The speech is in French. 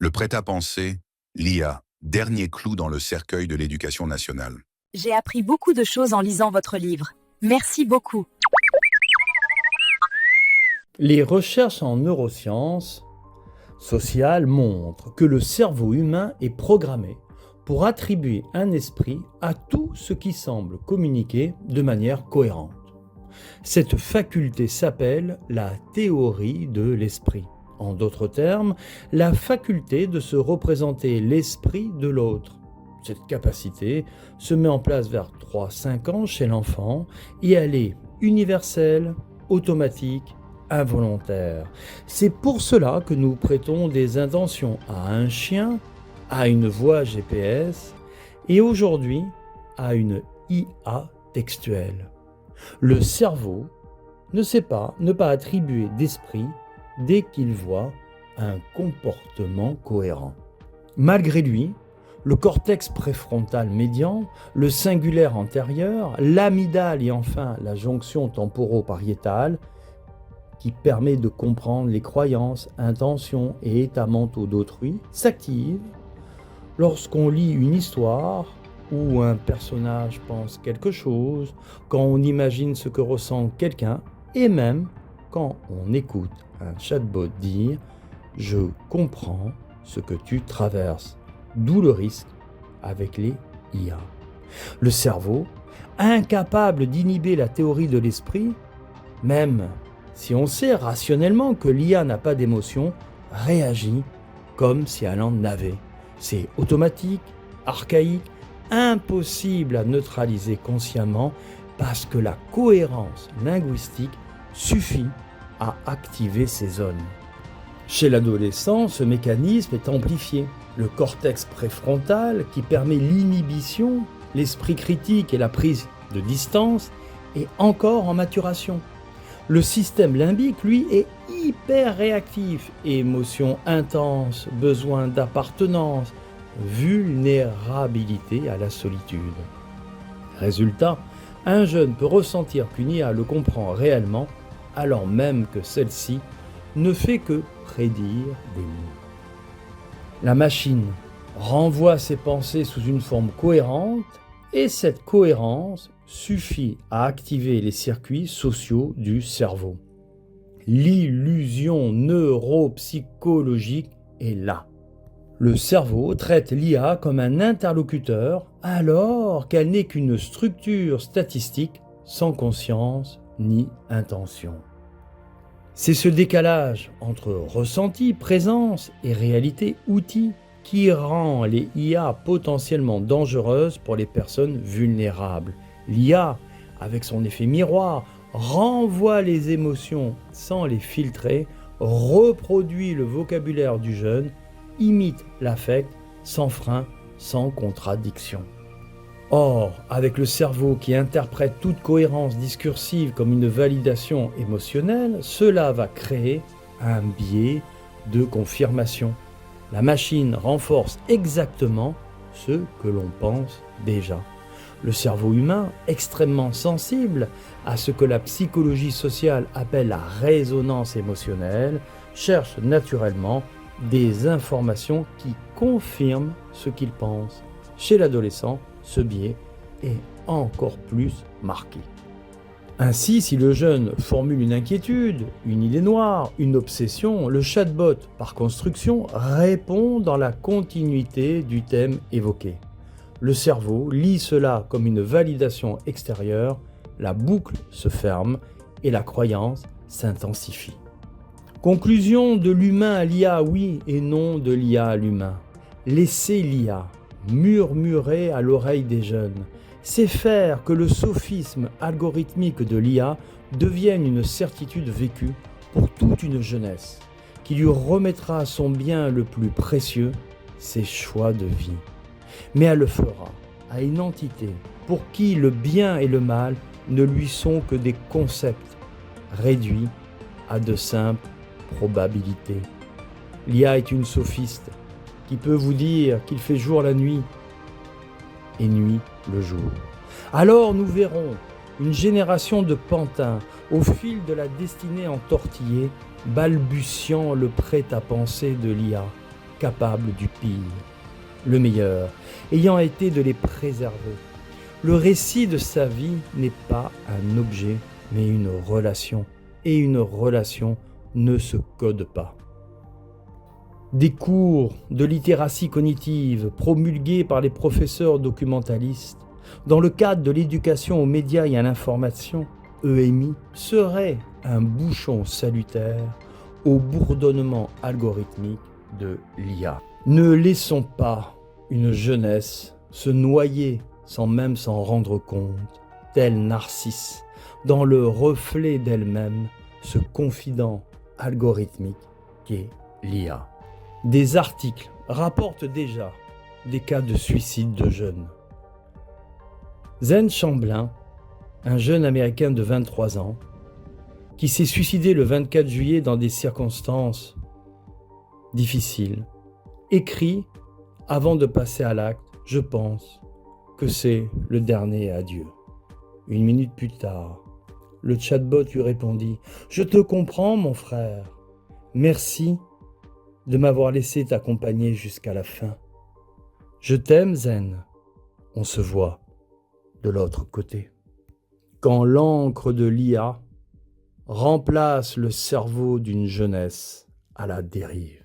Le prêt-à-penser, l'IA, dernier clou dans le cercueil de l'éducation nationale. J'ai appris beaucoup de choses en lisant votre livre. Merci beaucoup. Les recherches en neurosciences sociales montrent que le cerveau humain est programmé pour attribuer un esprit à tout ce qui semble communiquer de manière cohérente. Cette faculté s'appelle la théorie de l'esprit. En d'autres termes, la faculté de se représenter l'esprit de l'autre. Cette capacité se met en place vers 3-5 ans chez l'enfant et elle est universelle, automatique, involontaire. C'est pour cela que nous prêtons des intentions à un chien, à une voix GPS et aujourd'hui à une IA textuelle. Le cerveau ne sait pas ne pas attribuer d'esprit dès qu'il voit un comportement cohérent. Malgré lui, le cortex préfrontal médian, le cingulaire antérieur, l'amygdale et enfin la jonction temporopariétale qui permet de comprendre les croyances, intentions et états mentaux d'autrui, s'active lorsqu'on lit une histoire où un personnage pense quelque chose, quand on imagine ce que ressent quelqu'un et même quand on écoute un chatbot dire « Je comprends ce que tu traverses ». D'où le risque avec les IA. Le cerveau, incapable d'inhiber la théorie de l'esprit, même si on sait rationnellement que l'IA n'a pas d'émotion, réagit comme si elle en avait. C'est automatique, archaïque, impossible à neutraliser consciemment parce que la cohérence linguistique suffit à activer ces zones. Chez l'adolescent, ce mécanisme est amplifié. Le cortex préfrontal, qui permet l'inhibition, l'esprit critique et la prise de distance, est encore en maturation. Le système limbique, lui, est hyper réactif. Émotions intenses, besoin d'appartenance, vulnérabilité à la solitude. Résultat, un jeune peut ressentir qu'une IA le comprend réellement, alors même que celle-ci ne fait que prédire des mots. La machine renvoie ses pensées sous une forme cohérente et cette cohérence suffit à activer les circuits sociaux du cerveau. L'illusion neuropsychologique est là. Le cerveau traite l'IA comme un interlocuteur alors qu'elle n'est qu'une structure statistique sans conscience ni intention. C'est ce décalage entre ressenti, présence et réalité, outil, qui rend les IA potentiellement dangereuses pour les personnes vulnérables. L'IA, avec son effet miroir, renvoie les émotions sans les filtrer, reproduit le vocabulaire du jeune, imite l'affect sans frein, sans contradiction. Or, avec le cerveau qui interprète toute cohérence discursive comme une validation émotionnelle, cela va créer un biais de confirmation. La machine renforce exactement ce que l'on pense déjà. Le cerveau humain, extrêmement sensible à ce que la psychologie sociale appelle la résonance émotionnelle, cherche naturellement des informations qui confirment ce qu'il pense. Chez l'adolescent, ce biais est encore plus marqué. Ainsi, si le jeune formule une inquiétude, une idée noire, une obsession, le chatbot, par construction, répond dans la continuité du thème évoqué. Le cerveau lit cela comme une validation extérieure, la boucle se ferme et la croyance s'intensifie. Conclusion de l'humain à l'IA, oui, et non de l'IA à l'humain. Laissez l'IA murmurer à l'oreille des jeunes. C'est faire que le sophisme algorithmique de l'IA devienne une certitude vécue pour toute une jeunesse, qui lui remettra son bien le plus précieux, ses choix de vie. Mais elle le fera à une entité pour qui le bien et le mal ne lui sont que des concepts réduits à de simples probabilités. L'IA est une sophiste qui peut vous dire qu'il fait jour la nuit et nuit le jour. Alors nous verrons une génération de pantins au fil de la destinée entortillée, balbutiant le prêt-à-penser de l'IA. capables du pire, le meilleur ayant été de les préserver. Le récit de sa vie n'est pas un objet, mais une relation, et une relation ne se code pas. Des cours de littératie cognitive promulgués par les professeurs documentalistes dans le cadre de l'éducation aux médias et à l'information, EMI, seraient un bouchon salutaire au bourdonnement algorithmique de l'IA. Ne laissons pas une jeunesse se noyer sans même s'en rendre compte, tel Narcisse, dans le reflet d'elle-même, ce confident algorithmique qu'est l'IA. Des articles rapportent déjà des cas de suicide de jeunes. Zen Chamblin, un jeune Américain de 23 ans, qui s'est suicidé le 24 juillet dans des circonstances difficiles, écrit, avant de passer à l'acte, « Je pense que c'est le dernier adieu ». 1 minute plus tard, le chatbot lui répondit « Je te comprends, mon frère. Merci de m'avoir laissé t'accompagner jusqu'à la fin. Je t'aime, Zen. On se voit de l'autre côté. » Quand l'encre de l'IA remplace le cerveau d'une jeunesse à la dérive.